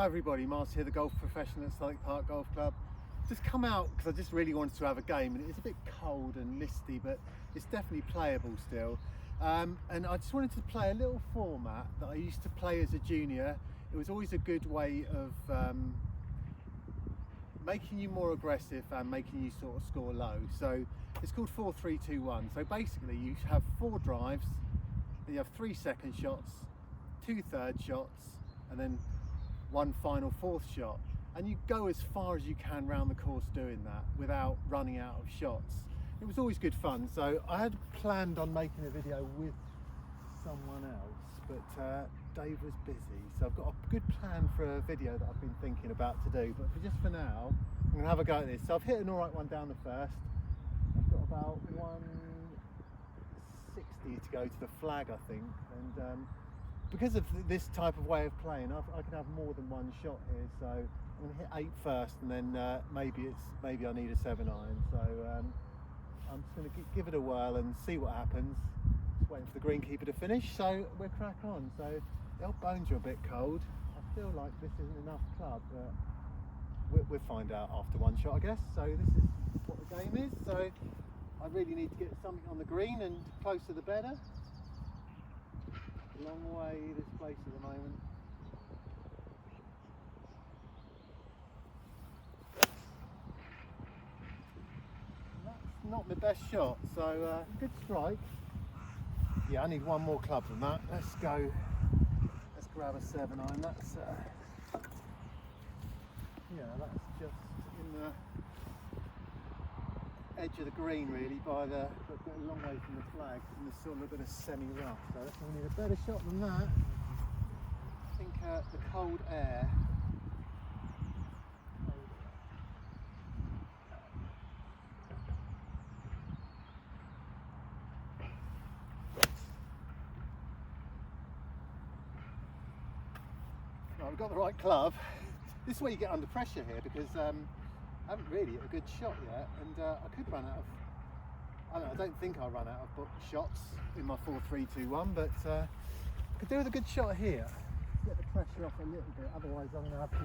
Hi everybody, Mars here, the golf professional at Southwick Park Golf Club. Just come out because I just really wanted to have a game, and it's a bit cold and misty, but it's definitely playable still. And I just wanted to play a little format that I used to play as a junior. It was always a good way of making you more aggressive and making you sort of score low. So it's called 4-3-2-1. So basically you have 4 drives, then you have 3 second shots, 2 third shots, and then 1 final 4th shot, and you go as far as you can round the course doing that without running out of shots. It was always good fun. So I had planned on making a video with someone else, but Dave was busy, so I've got a good plan for a video that I've been thinking about to do, but for now I'm going to have a go at this. So I've hit an alright one down the first. I've got about 160 to go to the flag, I think, and because of this type of way of playing, I can have more than one shot here. So I'm going to hit 8 first, and then maybe I need a 7-iron. So I'm just going to give it a whirl and see what happens. Just waiting for the greenkeeper to finish, so we'll crack on. So the old bones are a bit cold. I feel like this isn't enough club, but we'll find out after one shot, I guess. So this is what the game is. So I really need to get something on the green, and closer the better. Long way this place at the moment. That's not my best shot, so good strike. Yeah, I need one more club than that. Let's go. Let's grab a 7-iron. That's yeah, that's just in the edge of the green, really, by the but a long way from the flag, and there's sort of a bit of semi-rough. So I reckon we need a better shot than that. I think the cold air. Right, we've got the right club. This is where you get under pressure here, because I haven't really hit a good shot yet, and I could run out of, I don't think I'll run out of shots in my 4-3-2-1, but I could do with a good shot here. Get the pressure off a little bit, otherwise I'm going to have to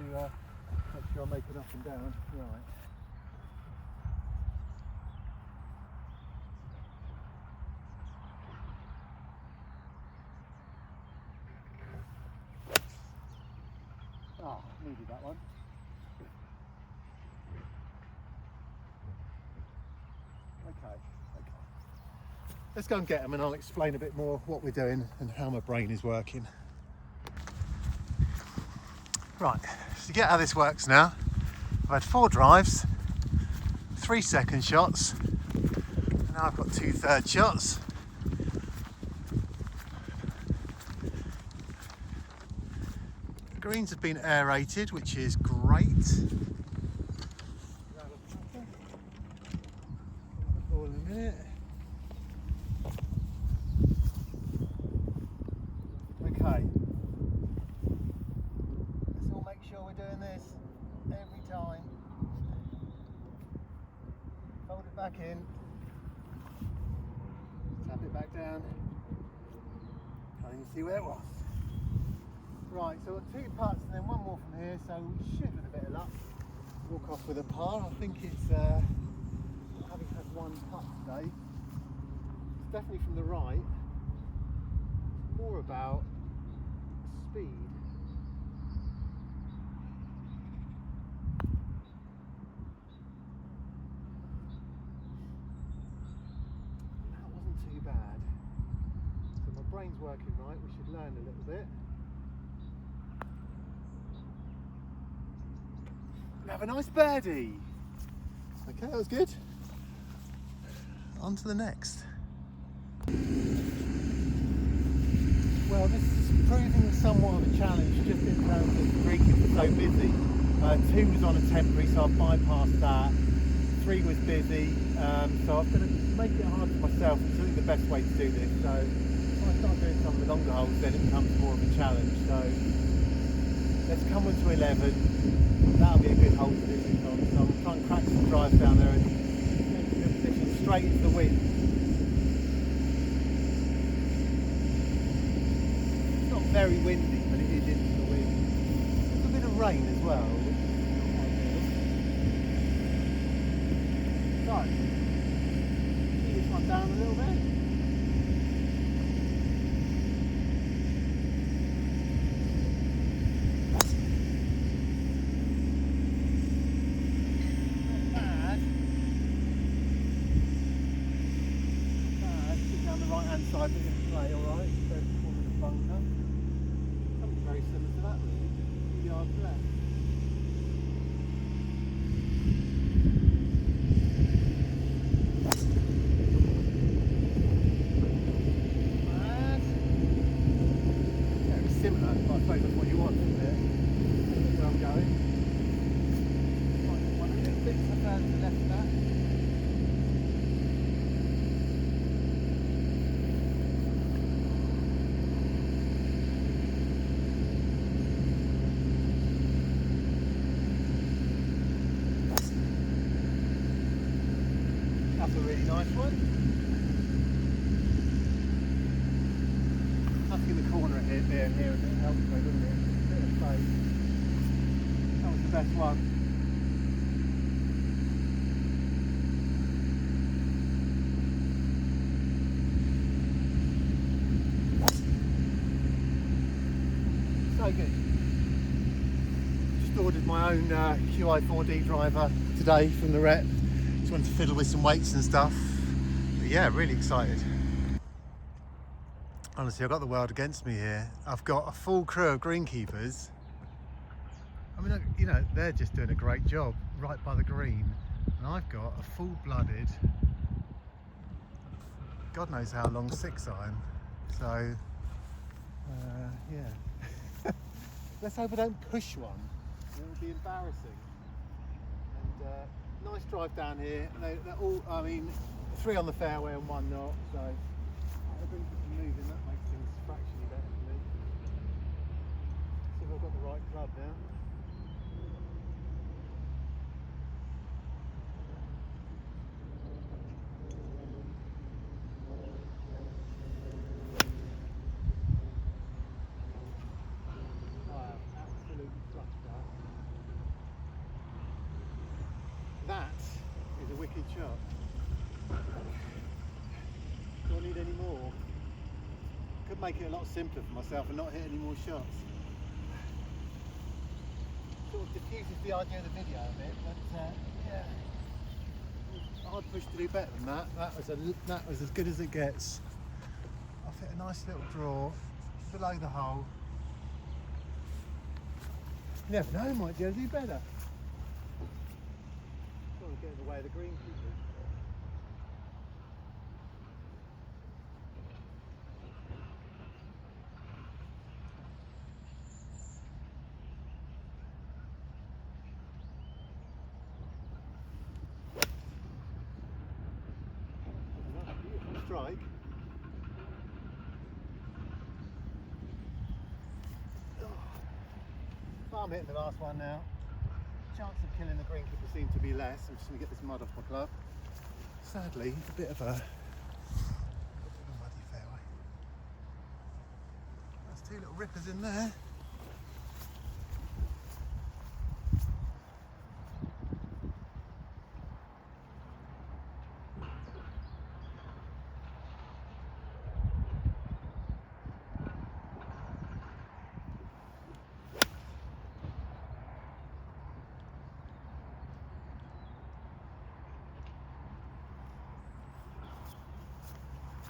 make sure I make it up and down. Right. Ah, needed that one. Okay. Let's go and get them, and I'll explain a bit more what we're doing and how my brain is working. Right, so you get how this works now. I've had 4 drives, 3 second shots, and now I've got 2 third shots. The greens have been aerated, which is great. In a minute. Okay. Let's all make sure we're doing this every time. Fold it back in. Tap it back down. Can't even see where it was. Right, so we've got 2 putts and then 1 more from here, so we should, with a bit of luck, walk off with a par. I think it's having had 1 putt today. It's definitely from the right. It's more about speed. That wasn't too bad. So my brain's working right. We should learn a little bit. And have a nice birdie. Okay, that was good. On to the next. Well, this is proving somewhat of a challenge, just in terms of the green was so busy. 2 was on a temporary, so I've bypassed that. 3 was busy, so I'm going to make it hard for myself. It's really the best way to do this. So if I start doing some of the longer holes, then it becomes more of a challenge. So let's come on to 11. That'll be a good hole to do this on. So I'm trying to crack some drives down there and get the position straight into the wind. It's not very windy, but it is into the wind. There's a bit of rain as well, which is not ideal. So, see this one down a little bit. Right hand side bit of play, alright, there's the corner of the bunker. Something very similar to that really, just a few yards left. And very similar, but I suppose that's what you want from there. That's where I'm going. Might just want a little bit further to the left of that. That's a really nice one. Nothing in the corner here, there and here, a bit helps though, doesn't it? A bit of space. That was the best one. So good. Just ordered my own QI4D driver today from the rep. Just wanted to fiddle with some weights and stuff. But yeah, really excited. Honestly, I've got the world against me here. I've got a full crew of greenkeepers. I mean, you know, they're just doing a great job right by the green. And I've got a full-blooded, God knows how long, 6 iron. So, yeah. Let's hope I don't push one. It would be embarrassing. And nice drive down here. They're all, I mean, 3 on the fairway and 1 not. So I'll bring some moving. That makes things fractionally better for me. See if I've got the right club now. That is a wicked shot. Do I need any more? Could make it a lot simpler for myself and not hit any more shots. Sort of diffuses the idea of the video a bit, but yeah. Hard push to do better than that. That was as good as it gets. I've hit a nice little draw below the hole. You never know, might be able to do better. Get in the way of the greenkeepers. Beautiful strike. Oh, I'm hitting the last one now. Chance of killing the greenkeeper seems to be less. I'm just going to get this mud off my club. Sadly, a bit of a muddy fairway. There's 2 little rippers in there.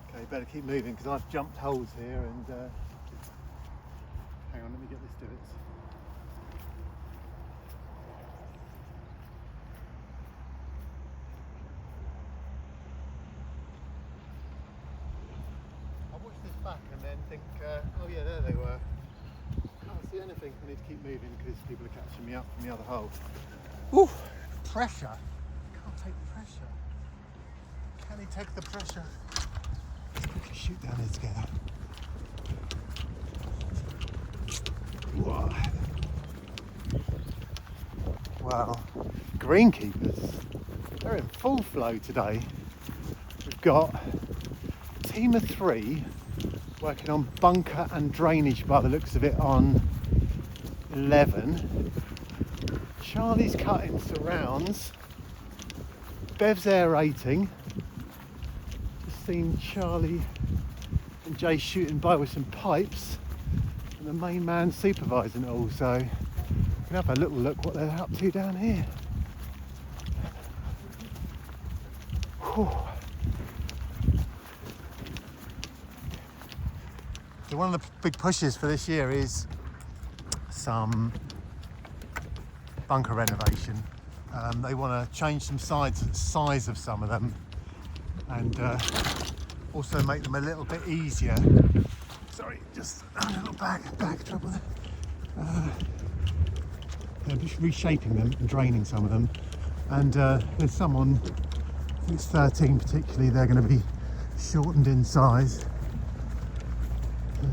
Okay, better keep moving because I've jumped holes here and hang on, let me get this divots. I watch this back and then think, oh yeah, there they were. Can't see anything. I need to keep moving because people are catching me up from the other hole. Ooh, pressure. Can't take the pressure. Can he take the pressure? Let's quickly shoot down here together. Whoa. Wow, greenkeepers, they're in full flow today. We've got a team of 3 working on bunker and drainage by the looks of it on 11. Charlie's cutting surrounds. Bev's aerating. Just seen Charlie and Jay shooting by with some pipes. And the main man supervising it all. So we can have a little look what they're up to down here. Whew. So one of the big pushes for this year is some bunker renovation. They want to change some size of some of them, and also make them a little bit easier. Sorry, just a little back trouble there. They're just reshaping them and draining some of them, and there's some on, I think it's 13 particularly, they're going to be shortened in size.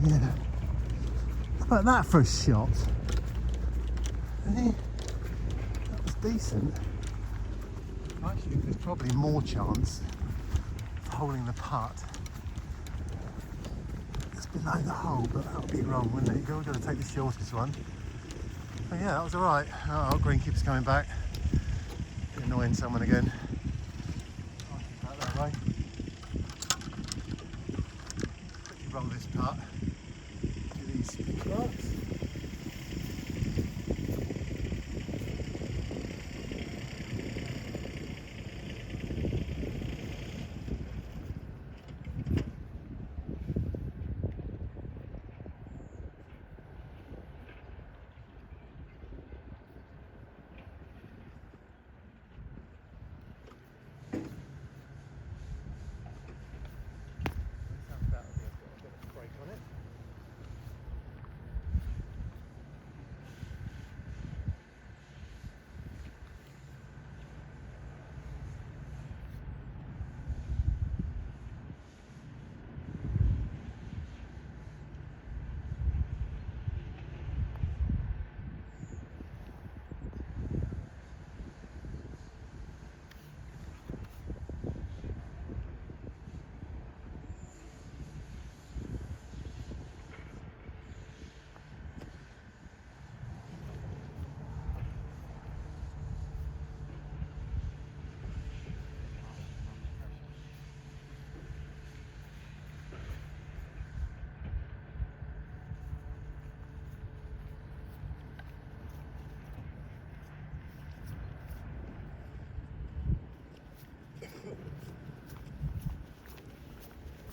Yeah. How about that for a shot? That was decent. I actually think there's probably more chance of holding the putt just below the hole, but that would be wrong, wouldn't it? We've got to take the shortest one. But yeah, that was alright. Oh, greenkeeper's coming back. Annoying someone again. I'll keep out that way. Quickly roll this putt. These marks.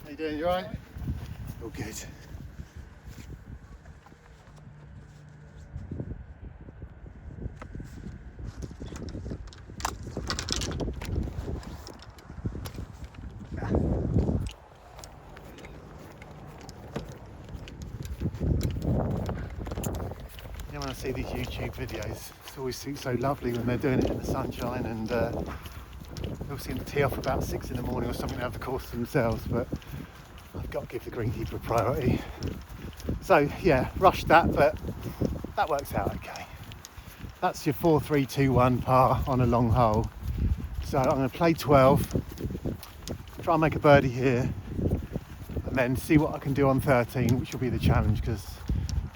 How you doing? You alright? All good. You want to see these YouTube videos. It's always so lovely when they're doing it in the sunshine, and they all seem to tee off about 6 in the morning or something to have the course themselves, but I've got to give the greenkeeper a priority. So yeah, rushed that, but that works out okay. That's your 4-3-2-1 par on a long hole. So I'm going to play 12, try and make a birdie here, and then see what I can do on 13, which will be the challenge, because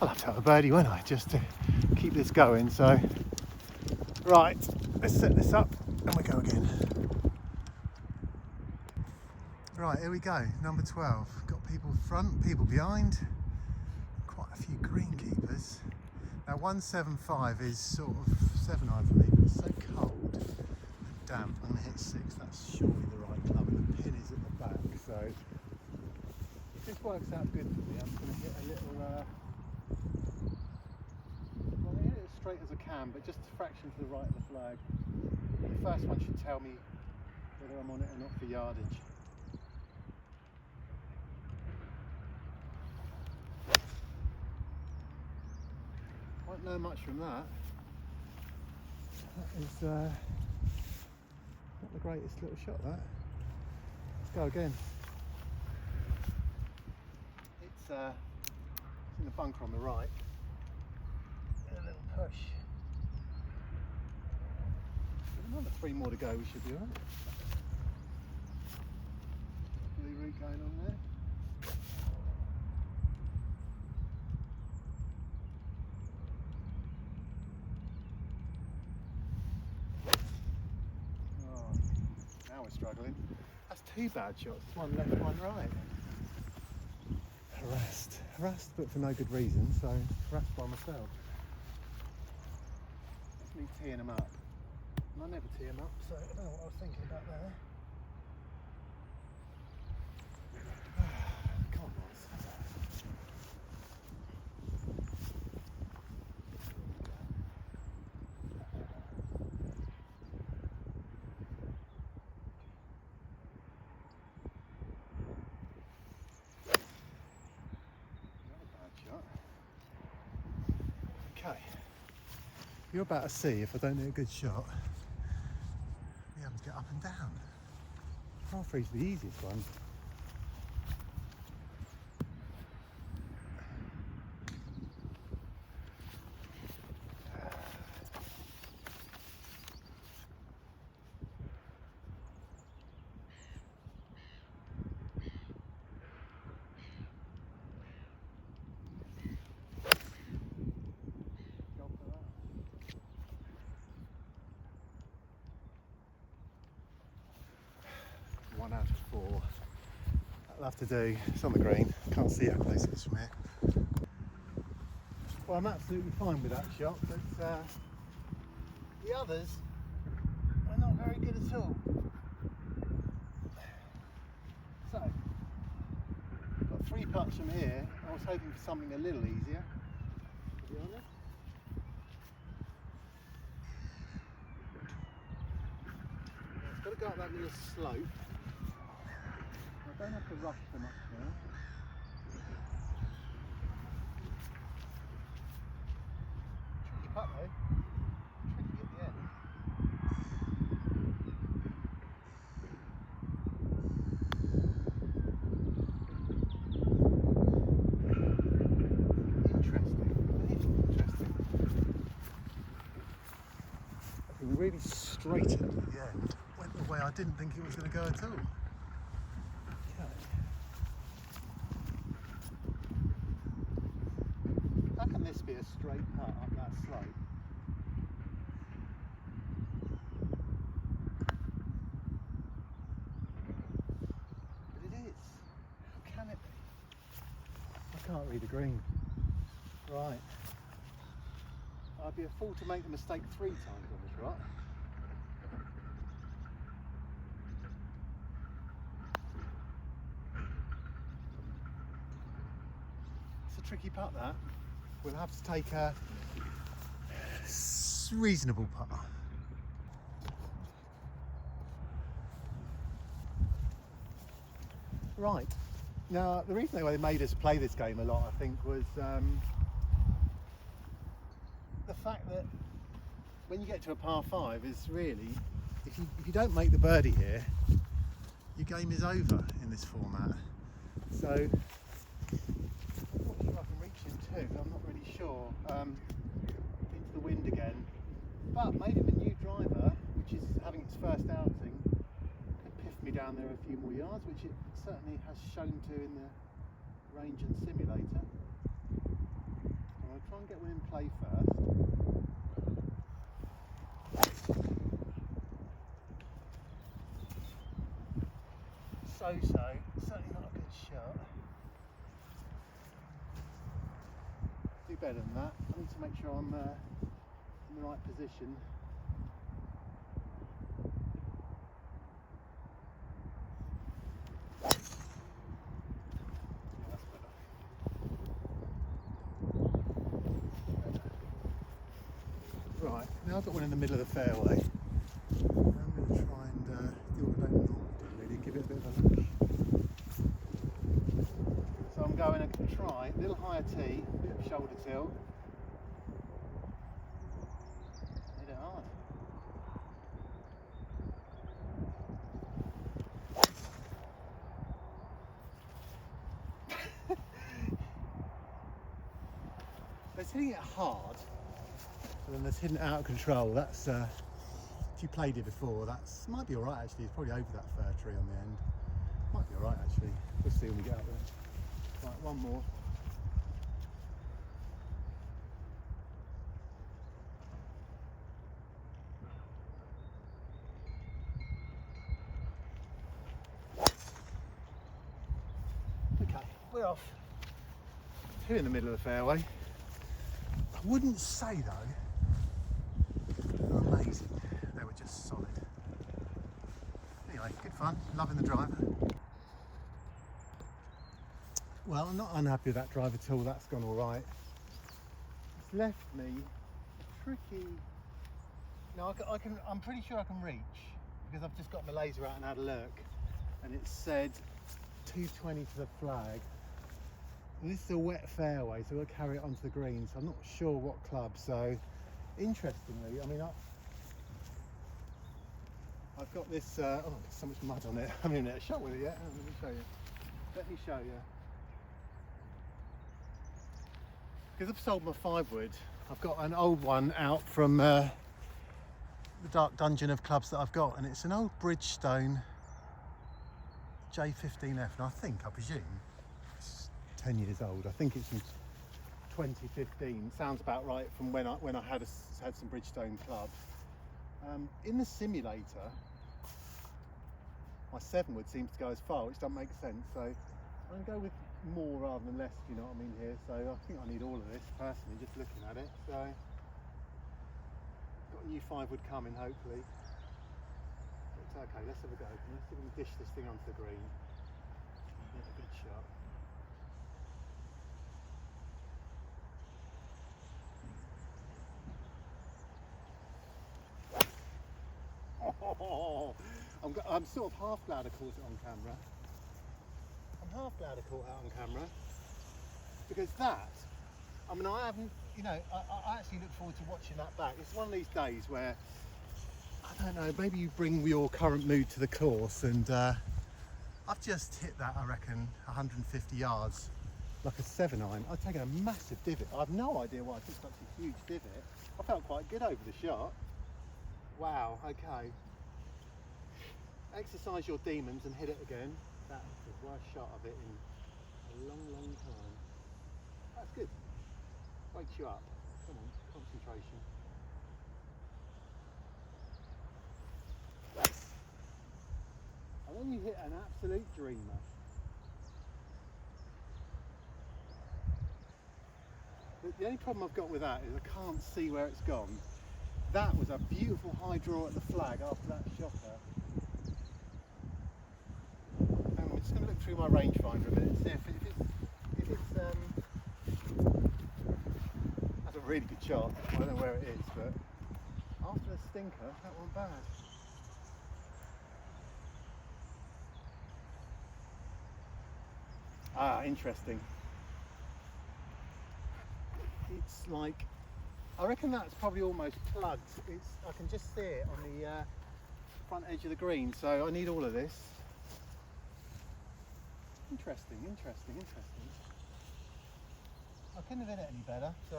I'll have to have a birdie, won't I, just to keep this going. So right, let's set this up and we go again. Right, here we go, number 12. Got people front, people behind, quite a few greenkeepers. Now 175 is sort of 7 iron for me, but it's so cold and damp. I'm going to hit 6, that's surely the right club, and the pin is at the back, so this works out good for me. I'm going to hit a little, well, I hit it as straight as I can, but just a fraction to the right of the flag. The first one should tell me whether I'm on it or not for yardage. Won't learn much from that. That is not the greatest little shot, that. Let's go again. It's in the bunker on the right. And a little push. Another 3 more to go, we should be alright. Blue route going on there. struggling. That's 2 bad shots, one left, one right. Harassed, but for no good reason, so harassed by myself. That's me teeing them up. And I never tee them up, so I don't know what I was thinking about there. Come on, boys. Okay, you're about to see if I don't do a good shot, we have to get up and down. Par 3's the easiest one. One out of 4. That'll have to do. It's on the green. Can't see how close it is from here. Well, I'm absolutely fine with that shot, but the others are not very good at all. So, got 3 putts from here. I was hoping for something a little easier, to be honest. It's got to go up that little slope. I don't have to rush so much now. Tricky putt though. Tricky at the end. Interesting. I think really straight at the end. Went the way I didn't think it was going to go at all. How can this be a straight putt up that slope? But it is. How can it be? I can't read the green. Right. I'd be a fool to make the mistake 3 times on this, right? It's a tricky putt, that. We'll have to take a reasonable putt. Right. Now, the reason they made us play this game a lot, I think, was the fact that when you get to a par 5, is really, if you don't make the birdie here, your game is over in this format. So, I'm not sure I can reach him too. I'm not really sure. Into the wind again. But maybe the new driver, which is having its first outing, could piff me down there a few more yards, which it certainly has shown to in the range and simulator. I'll try and get one in play first. So-so, certainly not a good shot. Do better than that. I need to make sure I'm in the right position. Right, now I've got one in the middle of the fairway. I'm going to try and do what I don't normally do, really, give it a bit of a lunge. So I'm going to try a little higher tee, a bit of shoulder tilt. Hit it hard. It's hitting it hard. And then there's hitting it out of control. That's if you played it before, that's might be alright actually. It's probably over that fir tree on the end. Might be alright actually. We'll see when we get up there. Right, one more. we're off. 2 in the middle of the fairway. I wouldn't say though, they're amazing. They were just solid. Anyway, good fun, loving the driver. Well, I'm not unhappy with that drive at all, that's gone all right. It's left me a tricky... No, I'm pretty sure I can reach, because I've just got my laser out and had a look, and it said 220 to the flag. And this is a wet fairway, so we'll carry it onto the green, so I'm not sure what club. So, interestingly, I mean, I've got this, oh, there's so much mud on it. I haven't even had a shot with it yet. Let me show you. Let me show you. Because I've sold my 5-wood, I've got an old one out from the dark dungeon of clubs that I've got, and it's an old Bridgestone J15F, and I presume, it's 10 years old. I think it's from 2015. Sounds about right from when I had some Bridgestone clubs. In the simulator, my 7-wood seems to go as far, which doesn't make sense. So I'm going to go with more rather than less, if you know what I mean here. So I think I need all of this personally, just looking at it. So got a new 5-wood coming, hopefully. It's okay, let's have a go. Let's see if we can dish this thing onto the green. Get a good shot. Oh, I'm sort of half glad I caught it on camera. I'm half glad I caught it on camera, because that, I mean, I haven't, you know, I actually look forward to watching that back. It's one of these days where, I don't know, maybe you bring your current mood to the course, and I've just hit that, I reckon, 150 yards, like a 7-iron. I've taken a massive divot. I have no idea why I took such a huge divot. I felt quite good over the shot. Wow, okay. Exercise your demons and hit it again. That was the worst shot of it in a long, long time. That's good. Wakes you up. Come on, concentration. Yes. And then you hit an absolute dreamer. The only problem I've got with that is I can't see where it's gone. That was a beautiful high draw at the flag after that shotter. And I'm just going to look through my rangefinder a minute and see if it's that's a really good shot. I don't know where it is, but after the stinker, that wasn't bad. Ah, interesting. It's like, I reckon that's probably almost plugged. I can just see it on the front edge of the green, so I need all of this. Interesting. I couldn't have hit it any better, so.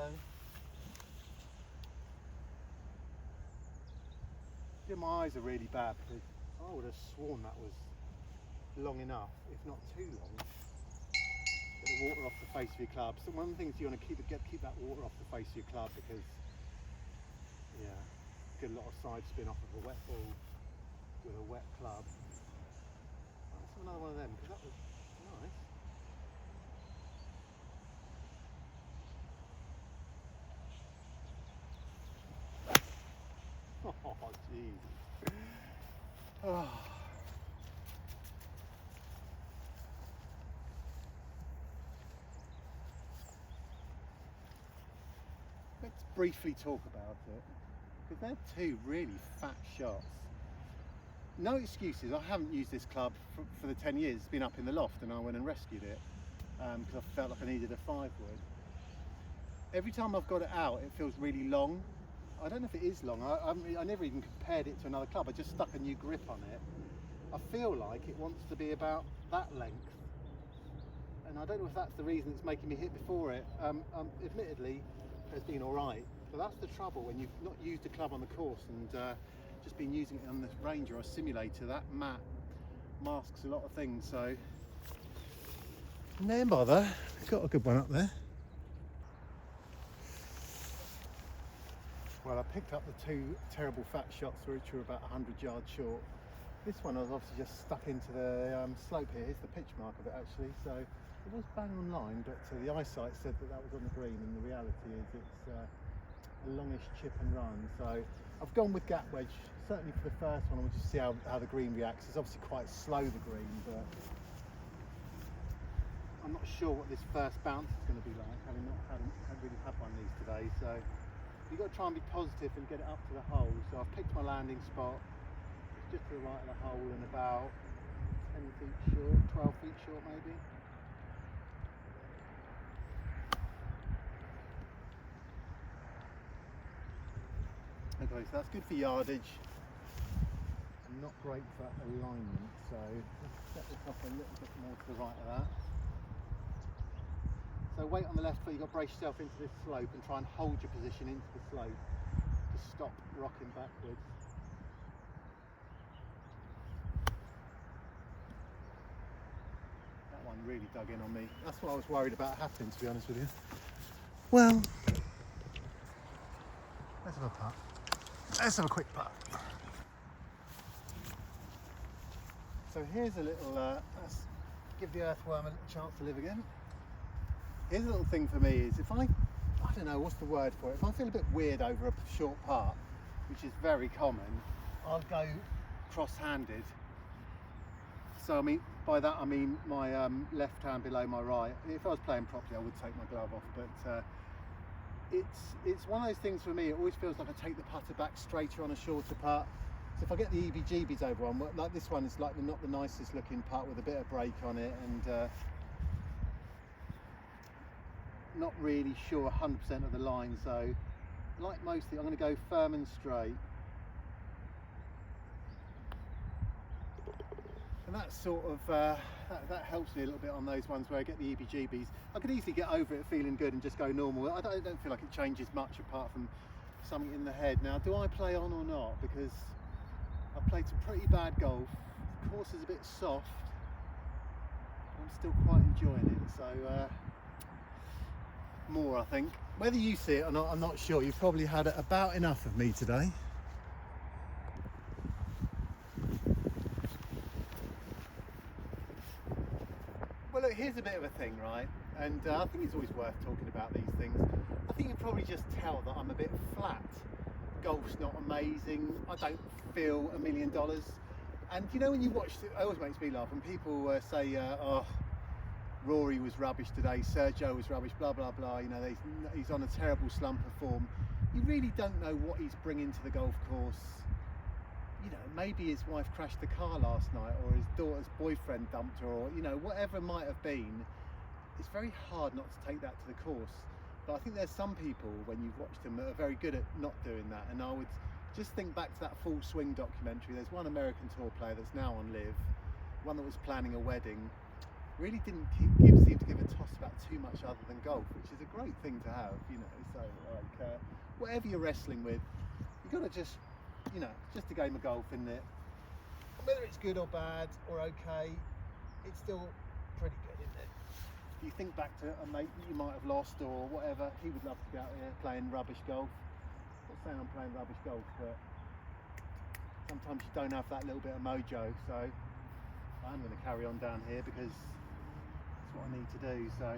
Yeah, my eyes are really bad because I would have sworn that was long enough, if not too long. Get the water off the face of your club. So one of the things you want to keep that water off the face of your club, because yeah, get a lot of side spin off of a wet ball with a wet club. Let's have another one of them, because that was nice. Oh jeez. Oh. Let's briefly talk about it, because they're 2 really fat shots. No excuses, I haven't used this club for the 10 years. It's been up in the loft and I went and rescued it because I felt like I needed a 5-wood. Every time I've got it out, it feels really long. I don't know if it is long. I never even compared it to another club. I just stuck a new grip on it. I feel like it wants to be about that length. And I don't know if that's the reason it's making me hit before it. Admittedly, it's been all right. But that's the trouble when you've not used a club on the course and just been using it on the range or a simulator. That mat masks a lot of things, so no bother. Got a good one up there. Well, I picked up the 2 terrible fat shots which were about 100 yards short. This one I was obviously just stuck into the slope here. Here's the pitch mark of it actually. So It was bang on line, but the eyesight said that was on the green, and the reality is it's a longish chip and run. So I've gone with gap wedge, certainly for the first one. We'll just see how the green reacts. It's obviously quite slow, the green, but I'm not sure what this first bounce is going to be like, having haven't really had one of these today. So you've got to try and be positive and get it up to the hole. So I've picked my landing spot. It's just to the right of the hole and about 10 feet short, 12 feet short maybe. Okay, so that's good for yardage and not great for alignment, so let's set this off a little bit more to the right of that. So weight on the left foot, you've got to brace yourself into this slope and try and hold your position into the slope to stop rocking backwards. That one really dug in on me. That's what I was worried about happening, to be honest with you. Well, let's have a putt. Let's have a quick putt. So here's a little, let's give the earthworm a little chance to live again. Here's a little thing for me is if I don't know, what's the word for it? If I feel a bit weird over a short putt, which is very common, I'll go cross-handed. So I mean, by that I mean my left hand below my right. If I was playing properly, I would take my glove off, but it's one of those things for me. It always feels like I take the putter back straighter on a shorter putt. So if I get the EBGBs over one, like this one is like not the nicest looking putt with a bit of break on it, and not really sure 100% of the line. So like most things, I'm going to go firm and straight. And that's sort of, that helps me a little bit on those ones where I get the EBGBs. I could easily get over it feeling good and just go normal. I don't feel like it changes much apart from something in the head. Now, do I play on or not? Because I've played some pretty bad golf. The course is a bit soft. I'm still quite enjoying it. So, more I think. Whether you see it or not, I'm not sure. You've probably had about enough of me today. Well, look, here's a bit of a thing, right? And I think it's always worth talking about these things. I think you can probably just tell that I'm a bit flat. Golf's not amazing. I don't feel $1 million. And you know, when you watch it always makes me laugh when people say, oh, Rory was rubbish today, Sergio was rubbish, blah, blah, blah. You know, he's on a terrible slump of form. You really don't know what he's bringing to the golf course. You know, maybe his wife crashed the car last night, or his daughter's boyfriend dumped her, or, you know, whatever it might have been. It's very hard not to take that to the course. But I think there's some people, when you've watched them, that are very good at not doing that. And I would just think back to that Full Swing documentary. There's one American tour player that's now on Live, one that was planning a wedding, really didn't seem to give a toss about too much other than golf, which is a great thing to have, you know. So like whatever you're wrestling with, you've got to just, you know, just a game of golf, isn't it? Whether it's good or bad or okay, it's still pretty good, isn't it? If you think back to a mate that you might have lost or whatever, he would love to be out here playing rubbish golf. I'm not saying I'm playing rubbish golf, but sometimes you don't have that little bit of mojo. So I'm going to carry on down here because that's what I need to do. So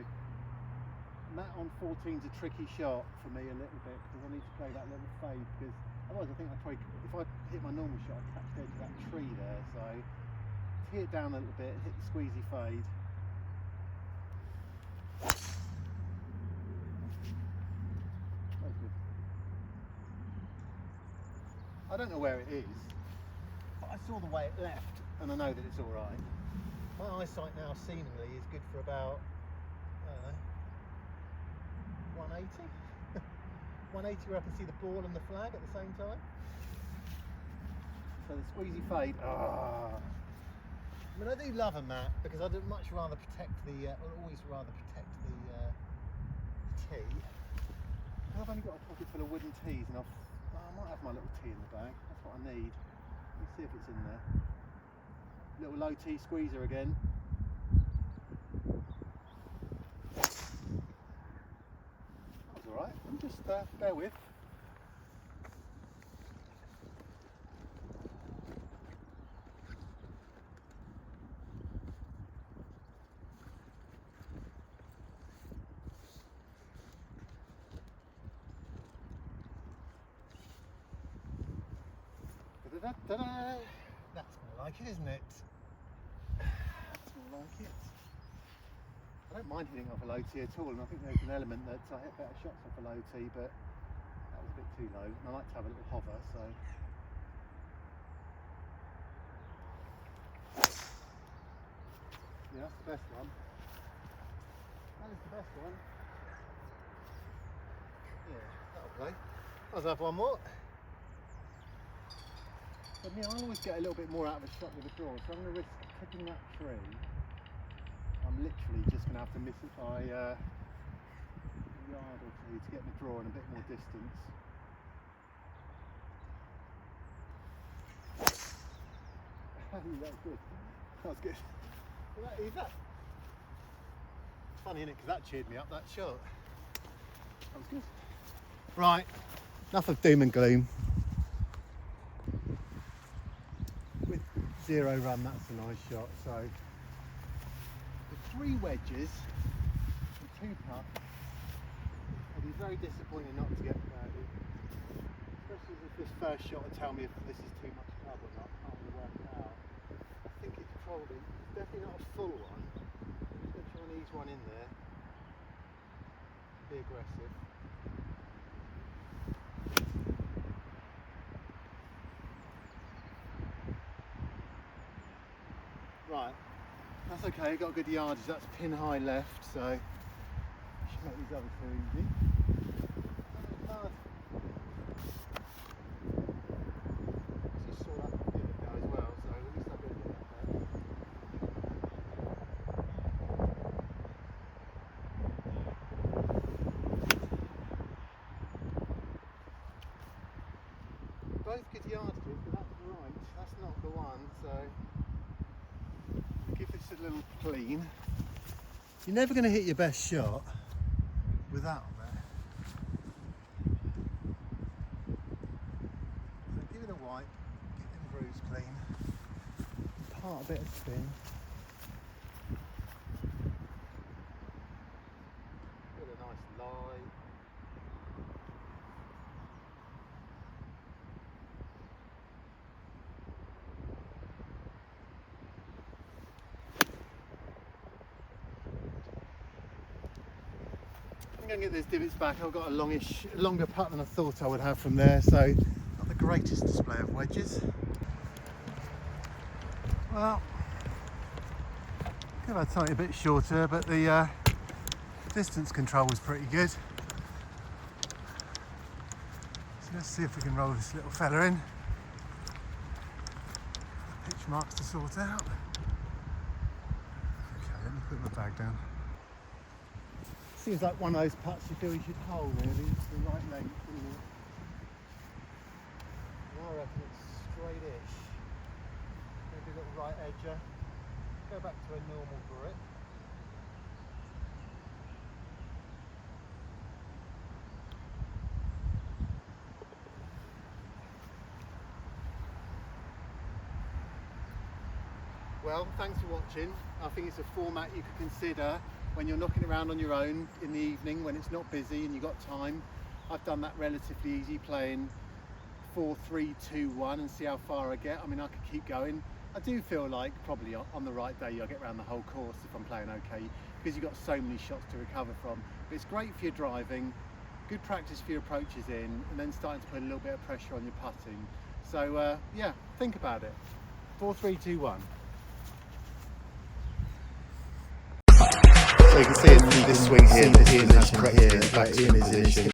that on 14 is a tricky shot for me a little bit because I need to play that little fade, because otherwise I think if I hit my normal shot, I'd catch the edge of that tree there. So tee it down a little bit, hit the squeezy fade. That's good. I don't know where it is, but I saw the way it left and I know that it's all right. My eyesight now seemingly is good for about, I don't know, 180? 180 where I can see the ball and the flag at the same time. So the squeezy fade, I mean, I do love a mat because I'd much rather protect the, or always rather protect the tee. And I've only got a pocket full of wooden tees, and I might have my little tee in the bag. That's what I need. Let me see if it's in there. Little low tee squeezer again. That was all right. I'm just bear with. Da-da-da-da-da. That's more like it, isn't it? That's more like it. I don't mind hitting off a low tee at all, and I think there's an element that I hit better shots off a low tee, but that was a bit too low. And I like to have a little hover, so. Yeah, that's the best one. That is the best one. Yeah, that'll play. I'll have one more. But I always get a little bit more out of a shot with a draw, so I'm going to risk hitting that tree. I'm literally just going to have to miss it by a yard or two to get the draw and a bit more distance. That's good. That was good. Well, that is that. It's funny, isn't it? Because that cheered me up, that shot. That was good. Right, enough of doom and gloom. With 0 run, that's a nice shot. So, with 3 wedges and 2 putts, it'd be very disappointing not to get birdie. Especially if this first shot would tell me if this is too much club or not. I can't really work it out. I think it's definitely not a full one. I'm just going to try and ease one in there. Be aggressive. Right, that's okay, got a good yardage, that's pin high left, so should make these other 2 easy. Just saw that the other guy as well, so at least I'll be able to get that there. Both good yardages, but that's right, that's not the one, so give this a little clean. You're never going to hit your best shot without that. So give it a wipe, get them grooves clean, part a bit of spin. Get a nice lie. I'm going to get those divots back. I've got a longer putt than I thought I would have from there, so not the greatest display of wedges. Well, could have had something a bit shorter, but the distance control was pretty good. So let's see if we can roll this little fella in. Pitch marks to sort out. Okay, let me put my bag down. Seems like one of those putts you feel you should hold, really. It's the right length, isn't it? I reckon it's straight-ish. Maybe a little right edger. Go back to a normal grip. Well, thanks for watching. I think it's a format you could consider when you're knocking around on your own in the evening when it's not busy and you've got time. I've done that relatively easy, playing 4-3-2-1 and see how far I get. I mean, I could keep going. I do feel like probably on the right day I'll get around the whole course if I'm playing okay, because you've got so many shots to recover from. But it's great for your driving, good practice for your approaches in, and then starting to put a little bit of pressure on your putting. So yeah, think about it. 4-3-2-1. So you can see it through this swing here, this has corrected it back to position.